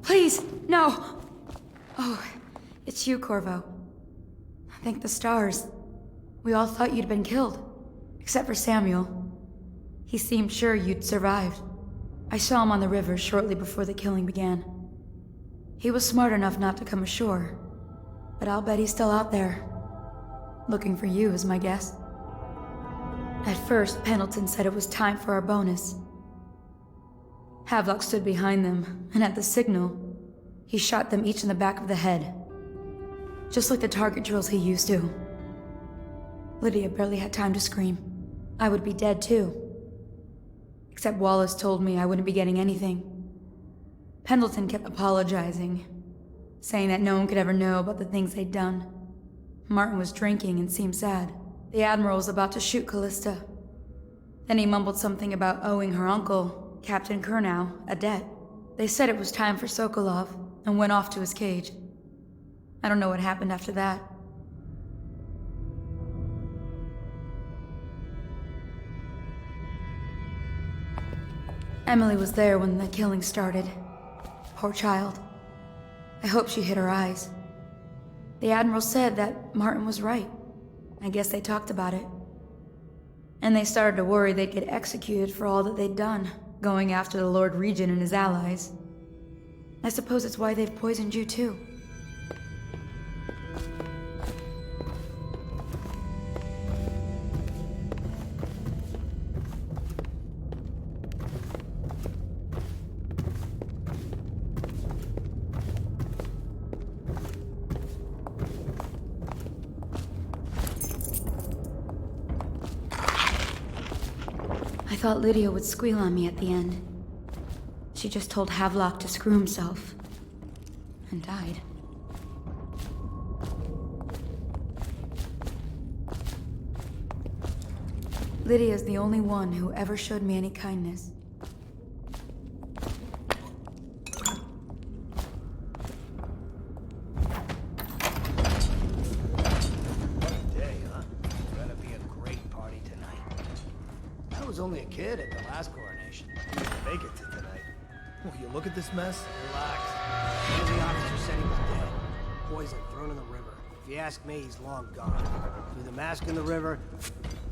Please, no! Oh, it's you, Corvo. Thank the stars. We all thought you'd been killed. Except for Samuel. He seemed sure you'd survived. I saw him on the river shortly before the killing began. He was smart enough not to come ashore. But I'll bet he's still out there. Looking for you is my guess. At first, Pendleton said it was time for our bonus. Havelock stood behind them, and at the signal, he shot them each in the back of the head. Just like the target drills he used to. Lydia barely had time to scream. I would be dead too. Except Wallace told me I wouldn't be getting anything. Pendleton kept apologizing, saying that no one could ever know about the things they'd done. Martin was drinking and seemed sad. The Admiral was about to shoot Callista. Then he mumbled something about owing her uncle, Captain Kurnow, a debt. They said it was time for Sokolov, and went off to his cage. I don't know what happened after that. Emily was there when the killing started. Poor child. I hope she hid her eyes. The Admiral said that Martin was right. I guess they talked about it. And they started to worry they'd get executed for all that they'd done, going after the Lord Regent and his allies. I suppose it's why they've poisoned you too. I thought Lydia would squeal on me at the end. She just told Havelock to screw himself. And died. Lydia's the only one who ever showed me any kindness. Only a kid at the last coronation. Make it to tonight. Will you look at this mess? Relax. One of the officers said he was dead. Poison thrown in the river. If you ask me, he's long gone. Threw the mask in the river,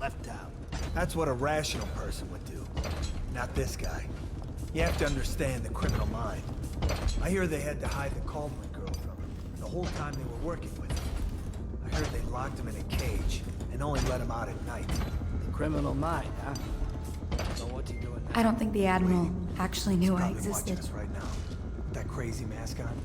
left out. That's what a rational person would do. Not this guy. You have to understand the criminal mind. I hear they had to hide the Calvert girl from him the whole time they were working with him. I heard they locked him in a cage and only let him out at night. The criminal mind, huh? So what's he doing now? I don't think the Admiral actually knew I existed. Watching us right now. With that crazy mask on,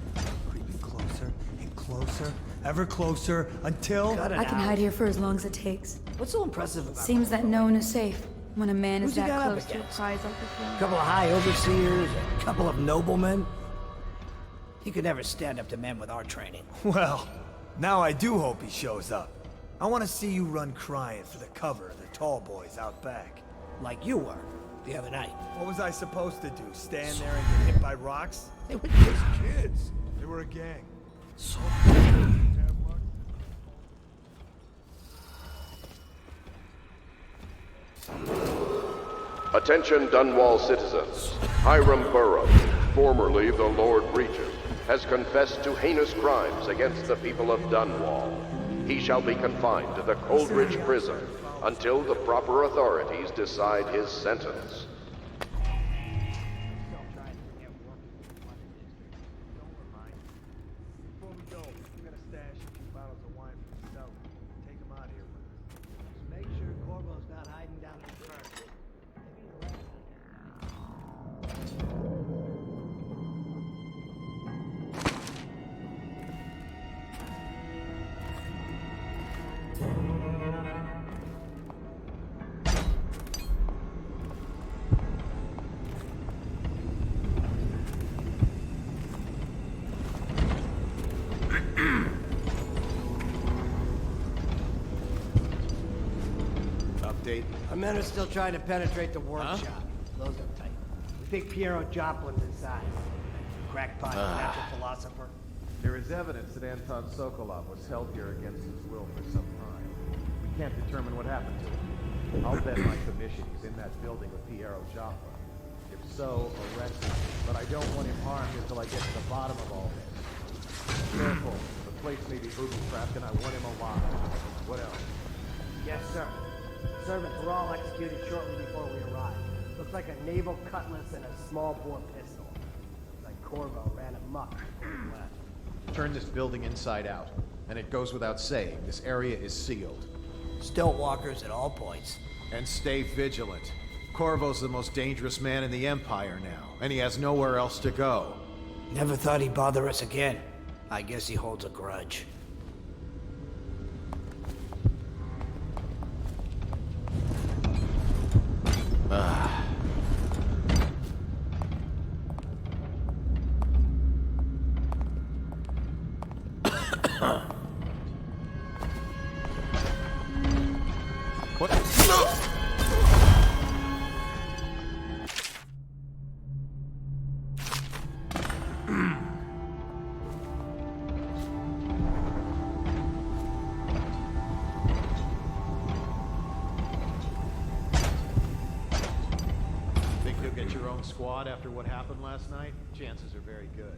creeping closer and closer, ever closer, until... I can hide here for as long as it takes. What's so impressive about Seems that no one is safe when a man is Who's he that got up close to a against? prize like the throne. A couple of high overseers, a couple of noblemen. He could never stand up to men with our training. Well, now I do hope he shows up. I want to see you run crying for the cover of the tall boys out back. Like you were, the other night. What was I supposed to do? Stand there and get hit by rocks? They were just kids. They were a gang. So... Attention Dunwall citizens. Hiram Burrow, formerly the Lord Regent, has confessed to heinous crimes against the people of Dunwall. He shall be confined to the Coldridge prison until the proper authorities decide his sentence. Before we go, we're gonna stash a few bottles of wine for yourself. Take them out of here with us. Just make sure Corvo's not hiding down in the front. Update. Our men are still trying to penetrate the workshop. Close up tight. We think Piero Joplin's inside. Crackpot, natural philosopher. There is evidence that Anton Sokolov was held here against his will for some time. We can't determine what happened to him. I'll bet my commission he's in that building with Piero Joplin. If so, arrest him. But I don't want him harmed until I get to the bottom of all this. Careful. The place may be booby-trapped and I want him alive. What else? Yes, sir. Servants were all executed shortly before we arrived. Looks like a naval cutlass and a small bore pistol. Looks like Corvo ran amok before he left. Turn this building inside out. And it goes without saying, this area is sealed. Stilt walkers at all points. And stay vigilant. Corvo's the most dangerous man in the Empire now, and he has nowhere else to go. Never thought he'd bother us again. I guess he holds a grudge. What? Think you'll get your own squad after what happened last night? Chances are very good.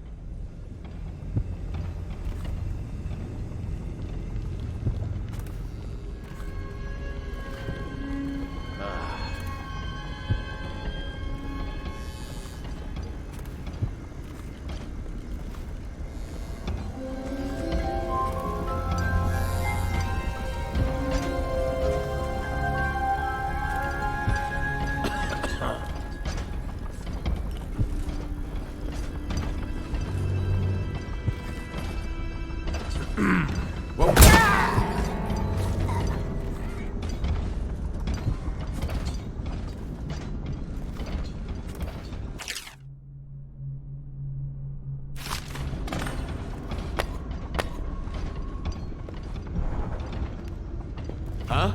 Huh?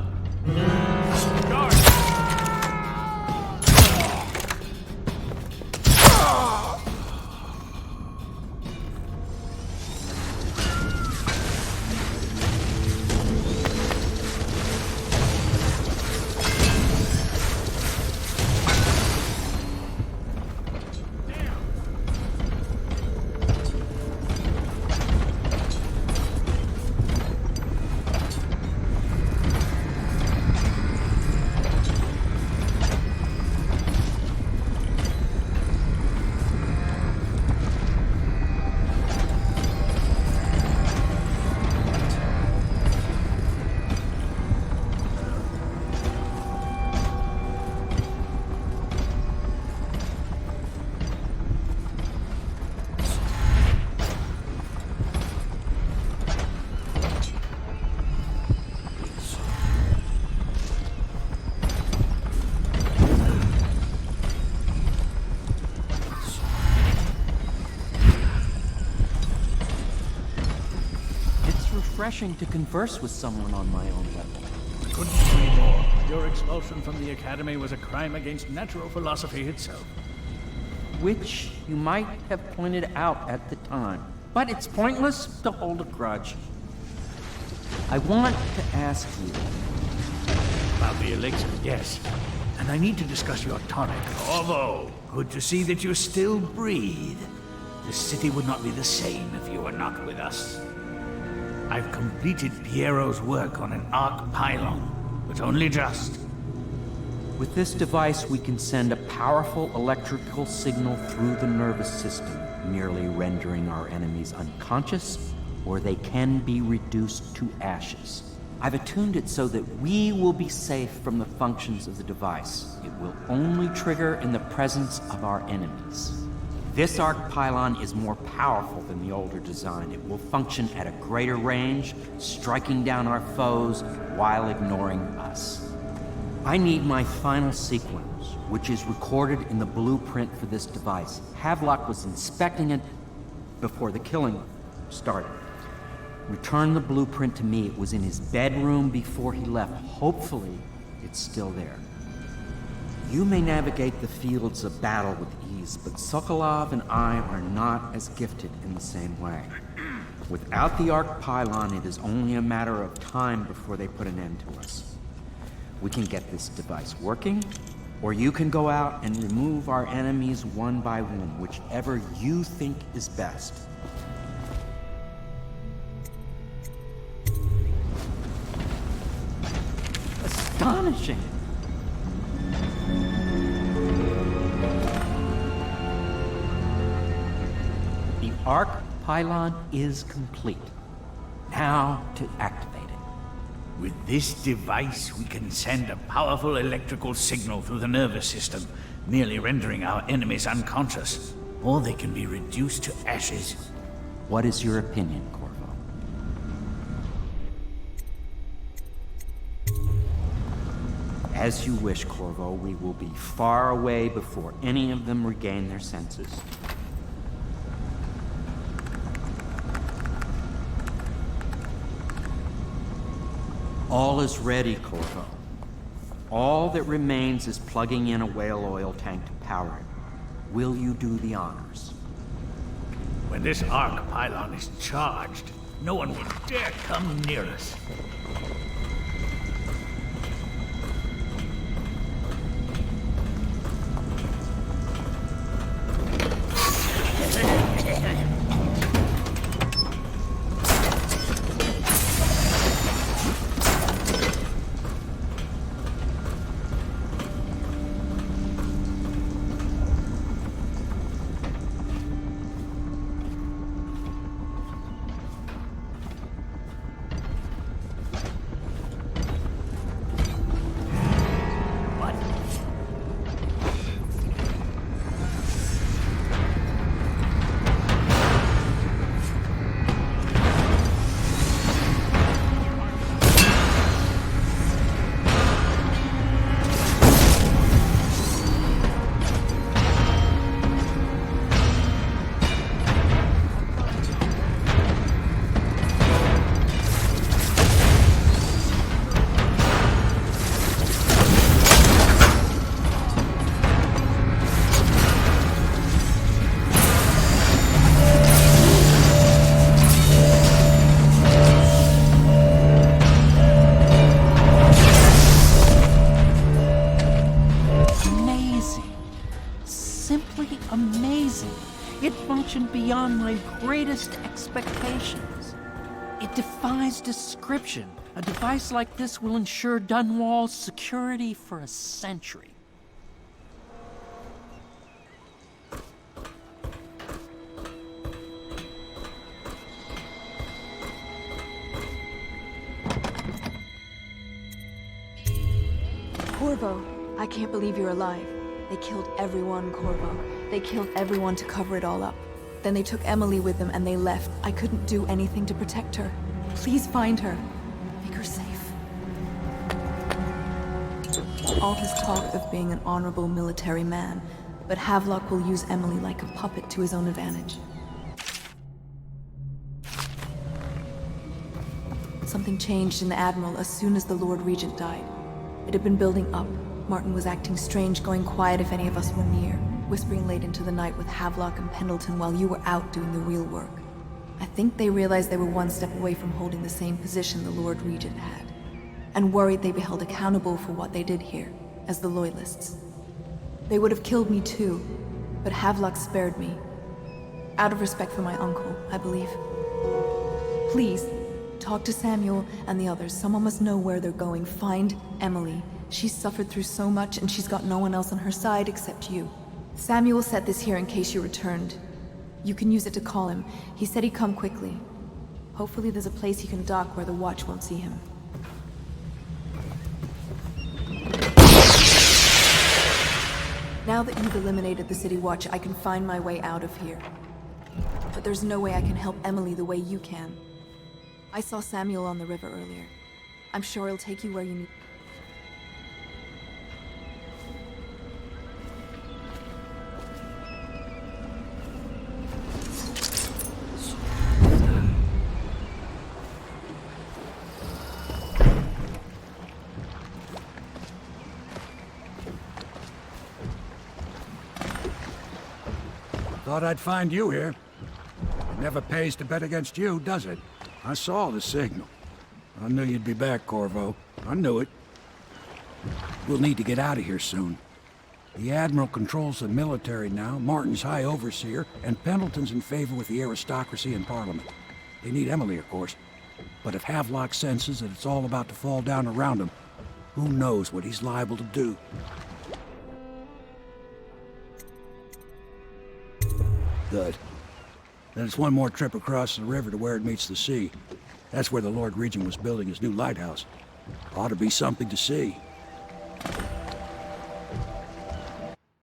Refreshing to converse with someone on my own level. Couldn't agree more. Your expulsion from the Academy was a crime against natural philosophy itself. Which you might have pointed out at the time. But it's pointless to hold a grudge. I want to ask you. About the elixir, yes. And I need to discuss your tonic. Corvo, good to see that you still breathe. The city would not be the same if you were not with us. I've completed Piero's work on an arc pylon, but only just. With this device, we can send a powerful electrical signal through the nervous system, nearly rendering our enemies unconscious, or they can be reduced to ashes. I've attuned it so that we will be safe from the functions of the device. It will only trigger in the presence of our enemies. This arc pylon is more powerful than the older design. It will function at a greater range, striking down our foes while ignoring us. I need my final sequence, which is recorded in the blueprint for this device. Havelock was inspecting it before the killing started. Return the blueprint to me. It was in his bedroom before he left. Hopefully, it's still there. You may navigate the fields of battle with ease, but Sokolov and I are not as gifted in the same way. Without the arc pylon, it is only a matter of time before they put an end to us. We can get this device working, Or you can go out and remove our enemies one by one, whichever you think is best. Astonishing! The arc pylon is complete. Now to activate it. With this device, we can send a powerful electrical signal through the nervous system, nearly rendering our enemies unconscious. Or they can be reduced to ashes. What is your opinion, Corvo? As you wish, Corvo. We will be far away before any of them regain their senses. All is ready, Corvo. All that remains is plugging in a whale oil tank to power it. Will you do the honors? When this arc pylon is charged, no one will dare come near us. Beyond my greatest expectations. It defies description. A device like this will ensure Dunwall's security for a century. Corvo, I can't believe you're alive. They killed everyone, Corvo. They killed everyone to cover it all up. Then they took Emily with them and they left. I couldn't do anything to protect her. Please find her. Make her safe. All his talk of being an honorable military man, but Havelock will use Emily like a puppet to his own advantage. Something changed in the Admiral as soon as the Lord Regent died. It had been building up. Martin was acting strange, going quiet if any of us were near, whispering late into the night with Havelock and Pendleton while you were out doing the real work. I think they realized they were one step away from holding the same position the Lord Regent had, and worried they'd be held accountable for what they did here, as the Loyalists. They would have killed me too, but Havelock spared me. Out of respect for my uncle, I believe. Please, talk to Samuel and the others. Someone must know where they're going. Find Emily. She's suffered through so much, and she's got no one else on her side except you. Samuel set this here in case you returned. You can use it to call him. He said he'd come quickly. Hopefully there's a place he can dock where the Watch won't see him. Now that you've eliminated the City Watch, I can find my way out of here. But there's no way I can help Emily the way you can. I saw Samuel on the river earlier. I'm sure he'll take you where you need. Thought I'd find you here. It never pays to bet against you, does it? I saw the signal. I knew you'd be back, Corvo. I knew it. We'll need to get out of here soon. The Admiral controls the military now, Martin's High Overseer, and Pendleton's in favor with the aristocracy and Parliament. They need Emily, of course. But if Havelock senses that it's all about to fall down around him, who knows what he's liable to do? Good. Then it's one more trip across the river to where it meets the sea. That's where the Lord Regent was building his new lighthouse. Ought to be something to see.